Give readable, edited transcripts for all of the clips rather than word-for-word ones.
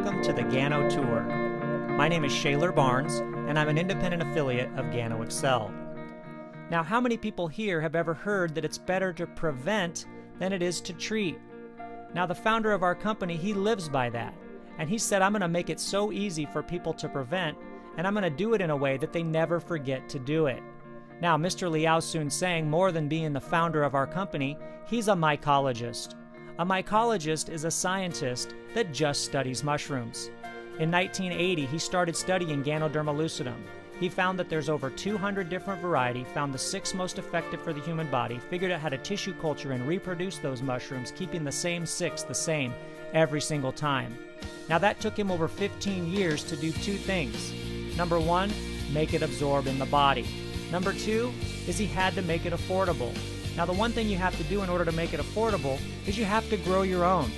welcome to the Gano Tour. My name is Shaler Barnes, and I'm an independent affiliate of Gano Excel. Now, how many people here have ever heard that it's better to prevent than it is to treat? Now, the founder of our company, he lives by that, and he said, I'm going to make it so easy for people to prevent, and I'm going to do it in a way that they never forget to do it. Now, Mr. Liao Sun saying, more than being the founder of our company, he's a mycologist. A mycologist is a scientist that just studies mushrooms. In 1980, he started studying Ganoderma lucidum. He found that there's over 200 different varieties, found the 6 most effective for the human body, figured out how to tissue culture and reproduce those mushrooms, keeping the same 6 the same every single time. Now that took him over 15 years to do 2 things. Number 1, make it absorb in the body. Number 2 is he had to make it affordable. Now the one thing you have to do in order to make it affordable is you have to grow your own.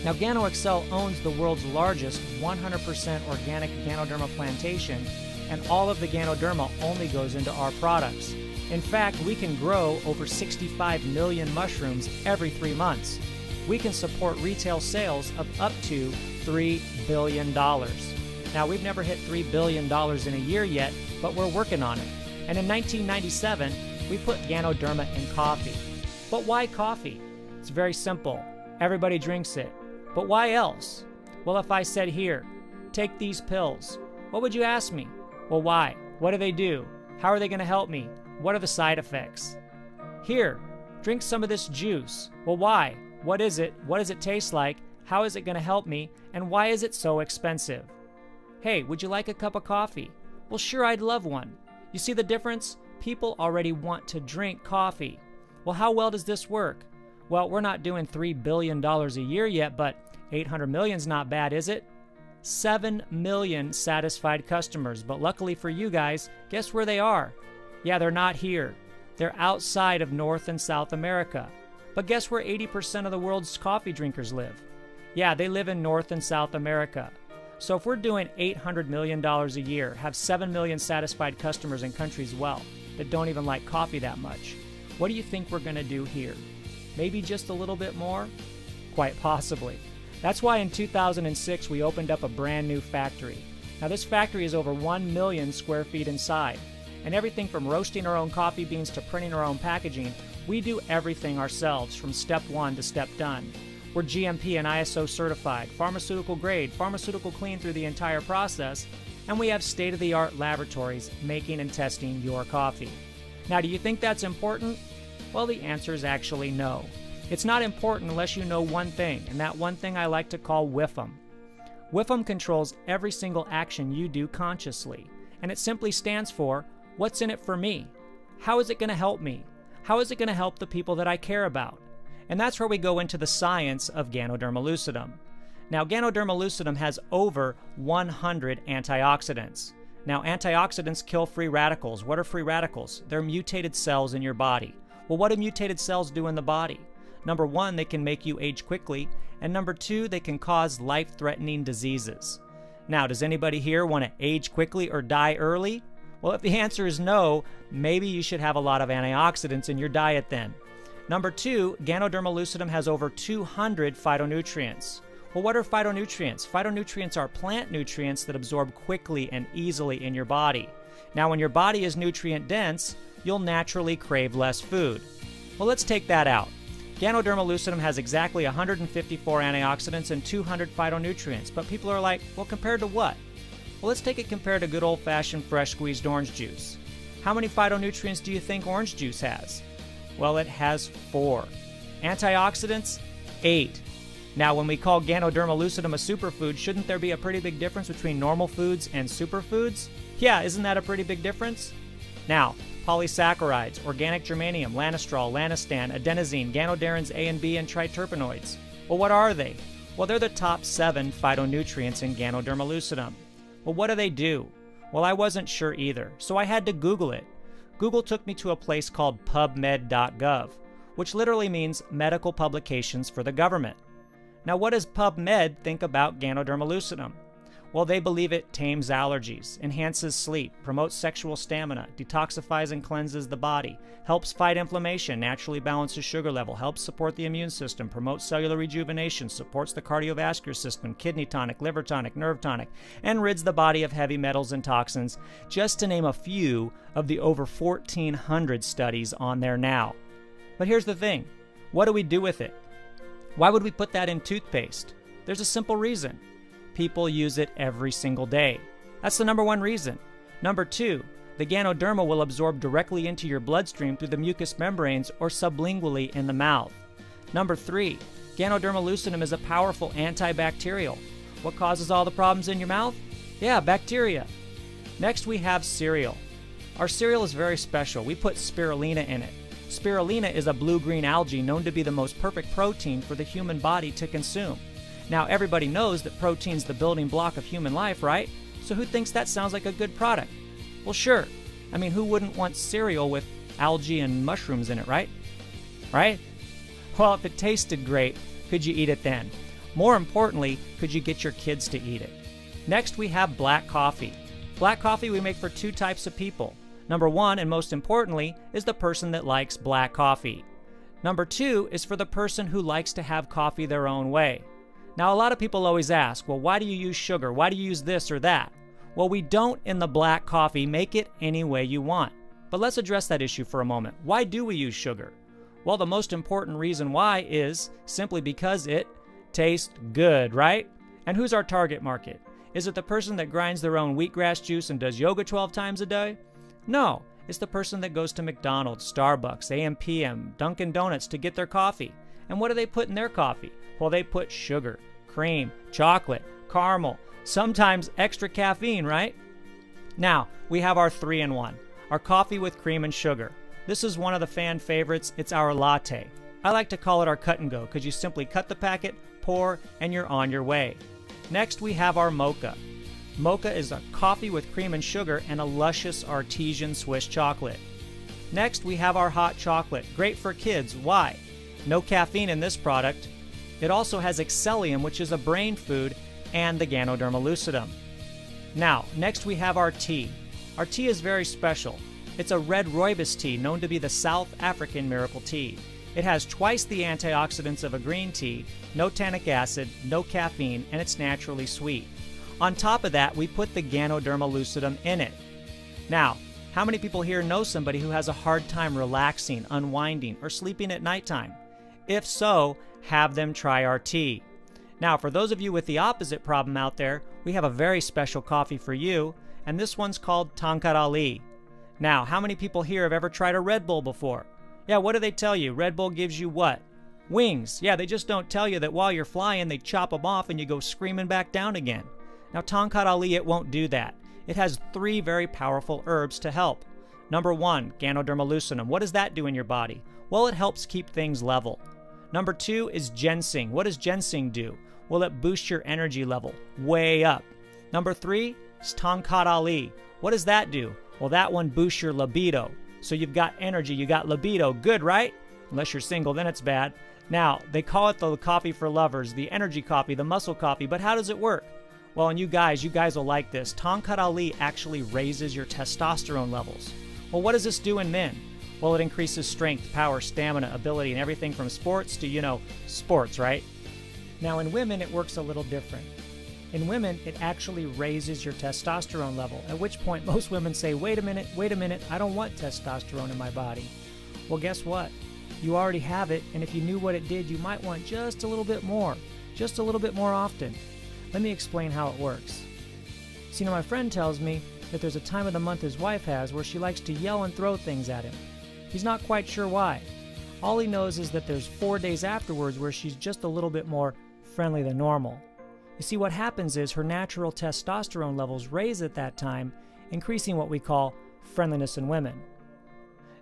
Now Gano Excel owns the world's largest 100% organic Ganoderma plantation, and all of the Ganoderma only goes into our products. In fact, we can grow over 65 million mushrooms every 3 months. We can support retail sales of up to $3 billion. Now we've never hit $3 billion in a year yet, but we're working on it. And in 1997, we put Ganoderma in coffee. But why coffee? It's very simple. Everybody drinks it. But why else? Well, if I said here, take these pills, what would you ask me? Well, why? What do they do? How are they going to help me? What are the side effects? Here, drink some of this juice. Well, why? What is it? What does it taste like? How is it going to help me? And why is it so expensive? Hey, would you like a cup of coffee? Well, sure, I'd love one. You see the difference? People already want to drink coffee. Well, how well does this work? Well, we're not doing $3 billion a year yet, but 800 million's not bad, is it? 7 million satisfied customers, but luckily for you guys, guess where they are? Yeah, they're not here. They're outside of North and South America. But guess where 80% of the world's coffee drinkers live? Yeah, they live in North and South America. So if we're doing $800 million a year, have 7 million satisfied customers in countries, well, that don't even like coffee that much, what do you think we're going to do here? Maybe just a little bit more? Quite possibly. That's why in 2006 we opened up a brand new factory. Now this factory is over 1 million square feet inside, and everything from roasting our own coffee beans to printing our own packaging, we do everything ourselves from step 1 to step done. We're GMP and ISO certified, pharmaceutical grade, pharmaceutical clean through the entire process, and we have state-of-the-art laboratories making and testing your coffee. Now, do you think that's important? Well, the answer is actually no. It's not important unless you know one thing, and that one thing I like to call WIFM. WIFM controls every single action you do consciously, and it simply stands for, what's in it for me? How is it going to help me? How is it going to help the people that I care about? And that's where we go into the science of Ganoderma lucidum. Now, Ganoderma lucidum has over 100 antioxidants. Now, antioxidants kill free radicals. What are free radicals? They're mutated cells in your body. Well, what do mutated cells do in the body? Number 1, they can make you age quickly, and number 2, they can cause life-threatening diseases. Now, does anybody here want to age quickly or die early? Well, if the answer is no, maybe you should have a lot of antioxidants in your diet then. Number 2, Ganoderma lucidum has over 200 phytonutrients. Well, what are phytonutrients? Phytonutrients are plant nutrients that absorb quickly and easily in your body. Now, when your body is nutrient dense, you'll naturally crave less food. Well, let's take that out. Ganoderma lucidum has exactly 154 antioxidants and 200 phytonutrients, but people are like, well, compared to what? Well, let's take it compared to good old-fashioned fresh squeezed orange juice. How many phytonutrients do you think orange juice has? Well, it has 4. Antioxidants? 8. Now, when we call Ganoderma lucidum a superfood, shouldn't there be a pretty big difference between normal foods and superfoods? Yeah, isn't that a pretty big difference? Now, polysaccharides, organic germanium, lanostrol, lanistan, adenosine, ganoderins A and B, and triterpenoids. Well, what are they? Well, they're the top 7 phytonutrients in Ganoderma lucidum. Well, what do they do? Well, I wasn't sure either, so I had to Google it. Google took me to a place called pubmed.gov, which literally means medical publications for the government. Now, what does PubMed think about Ganoderma lucidum? Well, they believe it tames allergies, enhances sleep, promotes sexual stamina, detoxifies and cleanses the body, helps fight inflammation, naturally balances sugar level, helps support the immune system, promotes cellular rejuvenation, supports the cardiovascular system, kidney tonic, liver tonic, nerve tonic, and rids the body of heavy metals and toxins, just to name a few of the over 1,400 studies on there now. But here's the thing. What do we do with it? Why would we put that in toothpaste? There's a simple reason. People use it every single day. That's the number one reason. Number two, the Ganoderma will absorb directly into your bloodstream through the mucous membranes or sublingually in the mouth. Number three, Ganoderma lucidum is a powerful antibacterial. What causes all the problems in your mouth? Yeah, bacteria. Next we have cereal. Our cereal is very special. We put spirulina in it. Spirulina is a blue-green algae known to be the most perfect protein for the human body to consume. Now, everybody knows that protein's the building block of human life, right? So who thinks that sounds like a good product? Well, sure. I mean, who wouldn't want cereal with algae and mushrooms in it, right? Right? Well, if it tasted great, could you eat it then? More importantly, could you get your kids to eat it? Next, we have black coffee. Black coffee we make for two types of people. Number one, and most importantly, is the person that likes black coffee. Number two is for the person who likes to have coffee their own way. Now, a lot of people always ask, well, why do you use sugar? Why do you use this or that? Well, we don't in the black coffee make it any way you want. But let's address that issue for a moment. Why do we use sugar? Well, the most important reason why is simply because it tastes good, right? And who's our target market? Is it the person that grinds their own wheatgrass juice and does yoga 12 times a day? No, it's the person that goes to McDonald's, Starbucks, AM/PM, Dunkin' Donuts to get their coffee. And what do they put in their coffee? Well, they put sugar, cream, chocolate, caramel, sometimes extra caffeine, right? Now, we have our 3-in-1, our coffee with cream and sugar. This is one of the fan favorites. It's our latte. I like to call it our cut and go because you simply cut the packet, pour, and you're on your way. Next, we have our mocha. Mocha is a coffee with cream and sugar and a luscious artesian Swiss chocolate. Next, we have our hot chocolate. Great for kids. Why? No caffeine in this product. It also has excellium, which is a brain food, and the Ganoderma lucidum. Now, next we have our tea. Our tea is very special. It's a red rooibos tea known to be the South African miracle tea. It has twice the antioxidants of a green tea, no tannic acid, no caffeine, and it's naturally sweet. On top of that, we put the Ganoderma lucidum in it. Now, how many people here know somebody who has a hard time relaxing, unwinding, or sleeping at nighttime? If so, have them try our tea. Now, for those of you with the opposite problem out there, we have a very special coffee for you, and this one's called Tongkat Ali. Now, how many people here have ever tried a Red Bull before? Yeah, what do they tell you? Red Bull gives you what? Wings. Yeah, they just don't tell you that while you're flying, they chop them off and you go screaming back down again. Now, Tongkat Ali, it won't do that. It has 3 very powerful herbs to help. Number 1, Ganoderma lucidum. What does that do in your body? Well, it helps keep things level. Number 2 is ginseng. What does ginseng do? Well, it boosts your energy level way up. Number 3 is Tongkat Ali. What does that do? Well, that one boosts your libido. So you've got energy, you got libido. Good, right? Unless you're single, then it's bad. Now, they call it the coffee for lovers, the energy coffee, the muscle coffee, but how does it work? Well, and you guys will like this. Tongkat Ali actually raises your testosterone levels. Well, what does this do in men? Well, it increases strength, power, stamina, ability, and everything from sports to, sports, right? Now, in women, it works a little different. In women, it actually raises your testosterone level, at which point most women say, wait a minute, I don't want testosterone in my body. Well, guess what? You already have it, and if you knew what it did, you might want just a little bit more often. Let me explain how it works. See, my friend tells me that there's a time of the month his wife has where she likes to yell and throw things at him. He's not quite sure why. All he knows is that there's 4 days afterwards where she's just a little bit more friendly than normal. You see, what happens is her natural testosterone levels raise at that time, increasing what we call friendliness in women.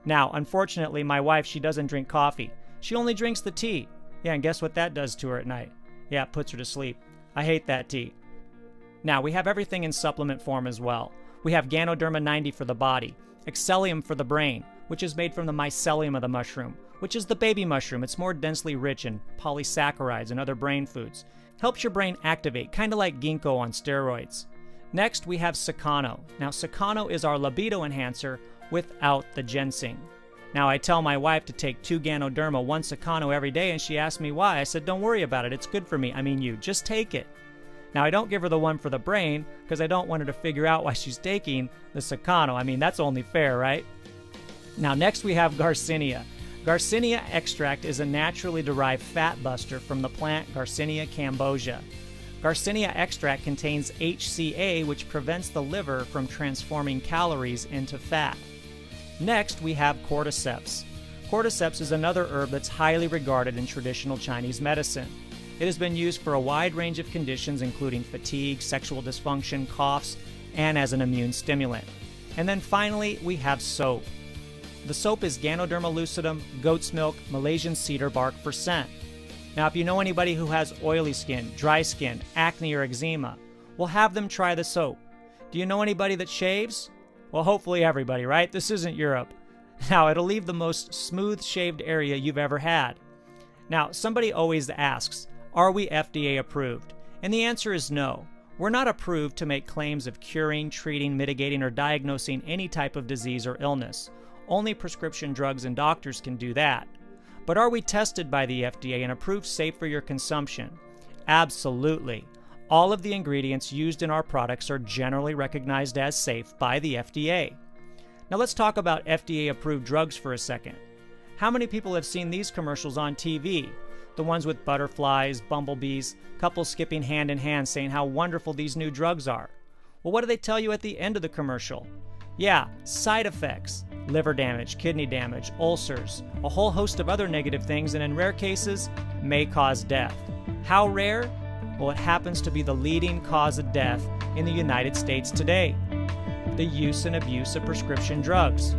Now, unfortunately, my wife, she doesn't drink coffee. She only drinks the tea. Yeah, and guess what that does to her at night? Yeah, it puts her to sleep. I hate that tea. Now, we have everything in supplement form as well. We have Ganoderma 90 for the body, excellium for the brain, which is made from the mycelium of the mushroom, which is the baby mushroom. It's more densely rich in polysaccharides and other brain foods. Helps your brain activate, kind of like ginkgo on steroids. Next, we have Sakano. Now, Sakano is our libido enhancer without the ginseng. Now, I tell my wife to take 2 Ganoderma, 1 Sakano every day, and she asked me why. I said, don't worry about it. It's good for me. I mean you. Just take it. Now, I don't give her the one for the brain because I don't want her to figure out why she's taking the Sakano. I mean, that's only fair, right? Now, next we have Garcinia. Garcinia extract is a naturally derived fat buster from the plant Garcinia cambogia. Garcinia extract contains HCA, which prevents the liver from transforming calories into fat. Next, we have cordyceps. Cordyceps is another herb that's highly regarded in traditional Chinese medicine. It has been used for a wide range of conditions, including fatigue, sexual dysfunction, coughs, and as an immune stimulant. And then finally, we have soap. The soap is Ganoderma lucidum, goat's milk, Malaysian cedar bark for scent. Now, if you know anybody who has oily skin, dry skin, acne, or eczema, well, have them try the soap. Do you know anybody that shaves? Well, hopefully everybody, right? This isn't Europe. Now, it'll leave the most smooth-shaved area you've ever had. Now, somebody always asks, are we FDA approved? And the answer is no. We're not approved to make claims of curing, treating, mitigating, or diagnosing any type of disease or illness. Only prescription drugs and doctors can do that. But are we tested by the FDA and approved safe for your consumption? Absolutely. All of the ingredients used in our products are generally recognized as safe by the FDA. Now let's talk about FDA-approved drugs for a second. How many people have seen these commercials on TV? The ones with butterflies, bumblebees, couples skipping hand in hand saying how wonderful these new drugs are. Well, what do they tell you at the end of the commercial? Yeah, side effects, liver damage, kidney damage, ulcers, a whole host of other negative things, and in rare cases, may cause death. How rare? Well, it happens to be the leading cause of death in the United States today. The use and abuse of prescription drugs.